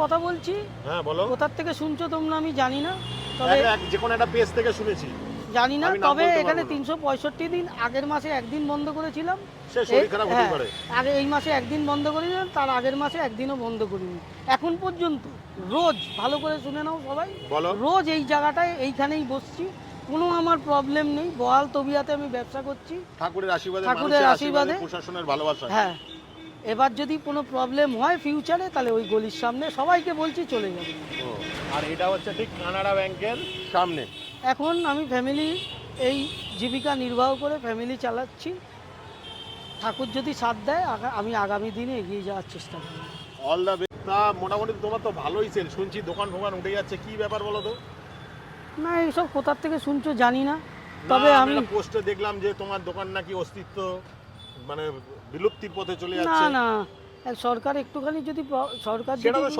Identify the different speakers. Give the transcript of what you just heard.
Speaker 1: কথা বলছি।
Speaker 2: হ্যাঁ বলো।
Speaker 1: কোথার থেকে শুনছো তোমরা আমি জানি না, তবে
Speaker 2: যে কোনো একটা পেজ থেকে শুনেছি।
Speaker 1: জানি না,
Speaker 2: আমি নাম
Speaker 1: তবে
Speaker 2: বলতে
Speaker 1: এখানে
Speaker 2: পারবো না।
Speaker 1: 365 দিন, আগের মাসে একদিন বন্ধ করেছিলাম।
Speaker 2: সে শরীর খারাপ হতেই
Speaker 1: হ্যাঁ,
Speaker 2: পারে।
Speaker 1: আগে এই মাসে একদিন বন্ধ করেছিলাম, তার আগের মাসে একদিনও বন্ধ করিনি। এখন পর্যন্ত রোজ, ভালো করে শুনে নাও সবাই,
Speaker 2: বলো।
Speaker 1: রোজ এই জায়গাটায় এইখানেই বসছি, কোনো আমার প্রবলেম নেই। বহাল তবিয়াতে আমি ব্যবসা করছি
Speaker 2: ঠাকুরের আশীর্বাদে,
Speaker 1: ঠাকুরের
Speaker 2: মানুষের
Speaker 1: আশীর্বাদে।
Speaker 2: প্রশাসনের ভালোবাসা।
Speaker 1: হ্যাঁ, এবার যদি কোনো প্রবলেম হয় ফিউচারে, তাহলে ওই গলির সামনে সবাইকে বলছি চলে যাবে।
Speaker 2: ও, আর এটা হচ্ছে ঠিক কানাড়া ব্যাংকের সামনে।
Speaker 1: এখন আমি ফ্যামিলি, এই জীবিকা নির্বাহ করে ফ্যামিলি চালাচ্ছি। ঠাকুর যদি সাথ দেয়, আমি আগামী দিনে এগিয়ে যাওয়ার চেষ্টা করব।
Speaker 2: All the best. তা মোটামুটি তোমার তো ভালোই সেল শুনছি, দোকান ফোকান উঠে যাচ্ছে, কি ব্যাপার বলো তো?
Speaker 1: না, এইসব কোথার থেকে শুনছো জানি না, তবে আমি
Speaker 2: পোস্টে দেখলাম যে তোমার দোকান নাকি অস্তিত্ব মানে বিলুপ্তির পথে চলে
Speaker 1: না
Speaker 2: যাচ্ছে।
Speaker 1: না, সরকার একটুখানি যদি সরকার
Speaker 2: সেটা
Speaker 1: যদি
Speaker 2: তো সরকার